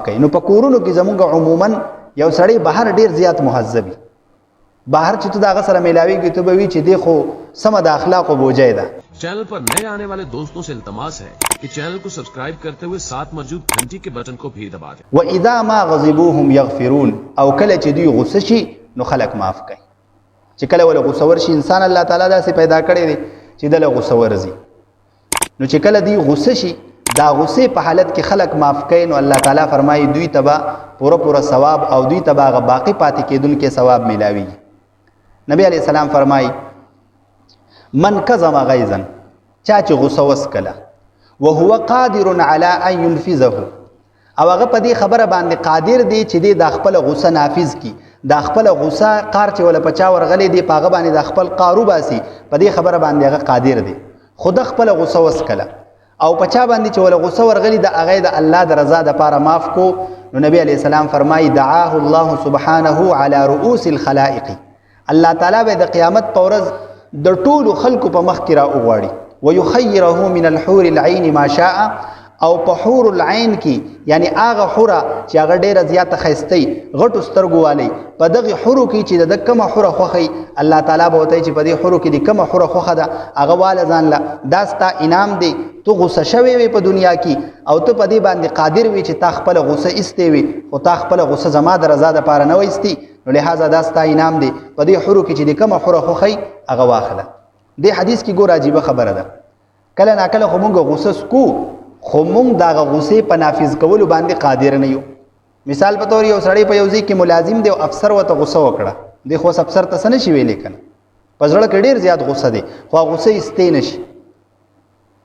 کوي. نو په کورونو کې زمونږ عموما یو سړی بهر ډیر زیات مهذبي، بهر چې ته داغه سره ملاویږي ته به وی چې دی خو سم د اخلاق او بوجای ده. चैनल पर नए आने वाले दोस्तों से इल्तमास है कि चैनल को सब्सक्राइब करते हुए साथ मौजूद घंटी के बटन को भी दबा दें. واذا ما غضبوهم يغفرون، او کله چې دوی غصه شي نو خلق معاف کوي. چې کله ول غصه ورشي انسان الله تعالی داسې پیدا کړی دی چې دله غصه ورزي، نو چې کله دی غصه شي دا غصه په حالت کې خلق معاف کوي، نو الله تعالی فرمایي دوی تبا پورا ثواب او دوی تبا باقی پاتې کېدونکو ثواب ملاوي. نبی علیہ السلام فرمایي من کظم غیظا، چا چې غصه وسکله وهو قادر على ان ينفذه، او هغه په دې خبره باندې قادر دی چې د خپل غصه نافذ کی، د خپل غصه قار چې ولا پچا ورغلې دی پاغه باندې د خپل قارو باسي، په دې خبره باندې هغه قادر دی. خود خپل غصه وسکله او پچا باندې چې ولا غصه ورغلې د هغه د الله د رضا د پاره معاف کو، نو نبی علیہ السلام فرمایي دعاه الله سبحانه على رؤوس الخلائق، الله تعالی به د قیامت په ورځ د ټولو خلکو په مخ کې را وغواړي. ويخيره من الحور العين ما شاء، او په حور العين کې یعنی هغه حوره چې هغه ډیره زیاته ښایستې غټو سترګو والی، په دغه حورو کې چې د کومه حوره خوښي الله تعالی به وتای چې په دې حورو کې د کومه حوره خوښه ده هغه واله ځان له دا ستا انعام دی. تو غصه شوی وي په دنیا کې او ته په دې باندې قادر وي چې تا خپل غصه ایستې وي، خو تا خپل غصه زما د رضا دپاره نه وایستي، نو لهذا دا ستا انعام دی. په دې حورو کې چې د کومه حوره خوښي هغه واخله. دې حدیث کې ګور عجیبه خبره ده، کله ناکله خو مونږ غصه سکو خو مونږ دغه غصې په نافذ کولو باندې قادر نه یو. مثال په تور یو سړی په یو ځای کې ملازم دی او افسر ورته غصه وکړه، دی خو افسر ته څه نشي ویلی کنه، په زړه کې ډېر زیات غصه دی خو غصه ایستې نشي.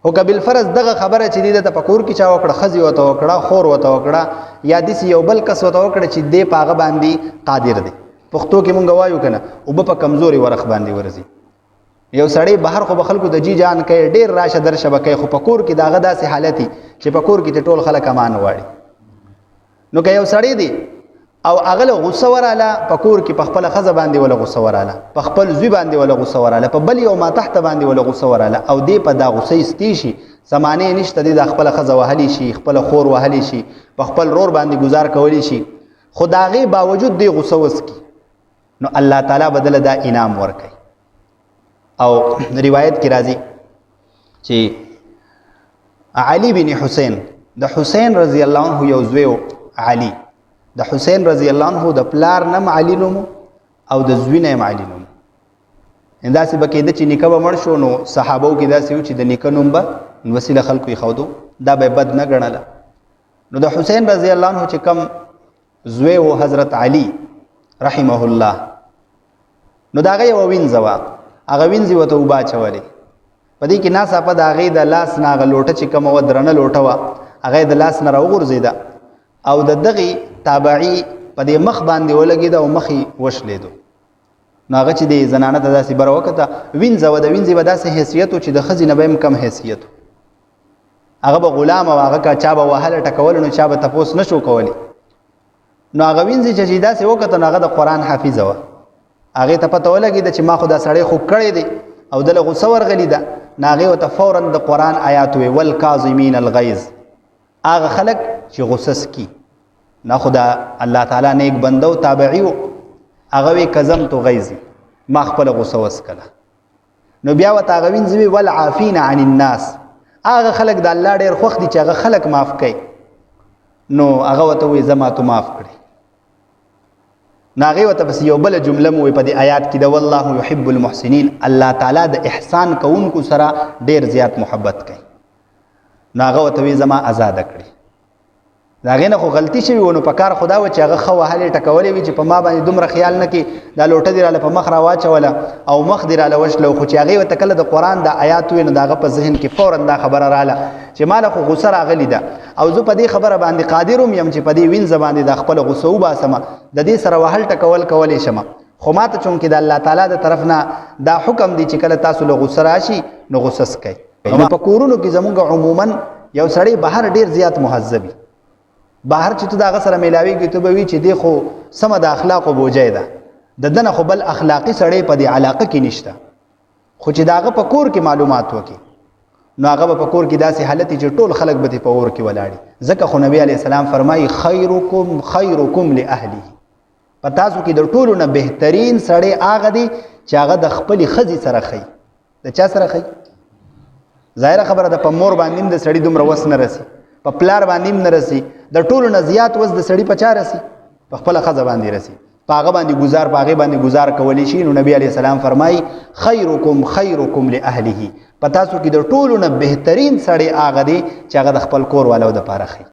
خو که بالفرض دغه خبره چې دی د په کور کې چا وکړه، ښځې ورته وکړه، خور ورته وکړه، یا داسې یو بل کس ورته وکړه چې دی په هغه باندې قادر دی. پښتو کې مونږ وایو کنه اوبه په کمزوري ورخ باندې ورځي. یو سړی بهر خو به خلکو د جی جان کوي، ډیر راشه درشه به کوي، خو په کور کې دغه داسې حالت چې په کور کې ټول خلک امان غواړي. نو که یو سړی دی او هغه له غصه وراله په کور کې په خپله ښځه باندې ولا غصه وراله، په خپل زوی باندې ولا غصه وراله، په بل یو ماتحته باندې ولا غصه وراله، او دی په دا غصه ایستې شي، زمانې نشته دی د خپله ښځه وهلی شي، خپله خور وهلی شي، په خپل رور باندې ګزار کولی شي، خو د هغې باوجود دی غصه وسکي، نو الله تعالی بدله دا انعام ورکوي. او روایت کی راځي چې علي بن حسین، د حسین رضی الله عنه یو زوی علي، د حسین رضی الله عنه د پلار نم علي نوم او د زوی نم علي نوم. انداسې به کېده چې نیکه به مړ شو نو صحابو کې داسې و چې د نیکه نوم به وسیله خلکو یې ښودو، دا به بد نه ګڼله. نو د حسین رضی الله عنه چې کم زوی و حضرت علي رحمه الله، نو د هغه یوه وینځه وه، هغه وینځې ورته اوبه اچولې، په دې کې ناڅاپه د هغې د لاس نه هغه لوټه چې کومه وه درنه لوټه وه هغه یې د لاس نه راوغورځېده او د دغې تابعي په دې مخ باندې ولګېده او مخ یې وشلېدو. نو هغه چې د زنانه ته داسې بره وکته، وینځه وه، د وینځې به داسې حیثیت و چې د ښځې نه به هم کم حیثیت و، هغه به غلام او هغه که چا به وهله ټکول نو چا به تپوس نه شو کولی. نو هغه وینځې چې داسې وکته نو هغه د قرآن حافظه وه، هغې ته پته ولګېده چې ما خو دا سړی خوب کړی دی او دله غصه ورغلې ده، نو هغې ورته فورا د قرآن آیات ووی والکاظمین الغیظ، هغه خلک چې غصه سکي. نه خو دا الله تعالی نیک بنده و تابعي و، هغه وی کظمت غیظي، ما خپله غصه وسکله. نو بیا ورته هغه وینځي وی والعافین عن الناس، هغه خلک د الله ډېر خوښ دي چې هغه خلک معاف کوي. نو هغه ورته وی زه ما تو معاف کړي. نو هغې ورته پسې یو بله جمله مو وی په دې آیات کې د والله یحب المحسنین، الله تعالی د احسان کوونکو سره ډېر زیات محبت کوي. نو هغه ورته وی زما آزاده کړي. د هغې نه خو غلطي شوي و، نو په کار خو دا و چې هغه ښه وهلې ټکولې وي چې په ما باندې دومره خیال نه کړي، دا لوټه دې راله په مخ را واچوله او مخ دې راله وشله، خو چې هغې ورته کله د قرآن د آیات وویل نو د هغه په ذهن کې فورا دا خبره راله چې ما له خو غصه راغلې ده او زه په دې خبره باندې قادر یم چې په دې وینځه باندې د خپله غصه وباسمه، د دې سره وهل ټکول کولی شم، خو ما ته چونکې د الله تعالی د طرف نه دا حکم دی چې کله تاسو له غصه راشي نو غصه سکئ. نو په کورونو کې زمونږ عموما یو سړی بهر ډېر زیات مهذبي، بهر چې ته د هغه سره میلاویږي ته به وي چې دی خو سمه د اخلاقو بوجۍ ده، د ده نه خو بل اخلاقي سړی په دې علاقه کې نشته، خو چې د هغه په کور کې معلومات وکړي نو هغه په کور کې داسې حالت چې ټول خلک به په اور کې ولاړي. ځکه خو نبی علیه السلام فرمایي خیرکم خیرکم لاهله، په تاسو کې د ټولو نه بهترین سړی هغه دی چې هغه د خپلې ښځې سره ښي. د چا سره ښي؟ ظاهره خبره ده، په مور باندې د سړي دومره وس نه رسي، په پلار باندې نه رسي، د ټولو نه زیات وس د سړي په چا رسي؟ په خپله ښځه باندې رسي. په هغه باندې ګزار، په هغې باندې ګزار کولی شي. نو نبي علیه السلام فرمایي خیرکم خیرکم لاهله، په تاسو کې د ټولو نه بهترین سړی هغه دی چې هغه د خپل کور والو دپاره ښي.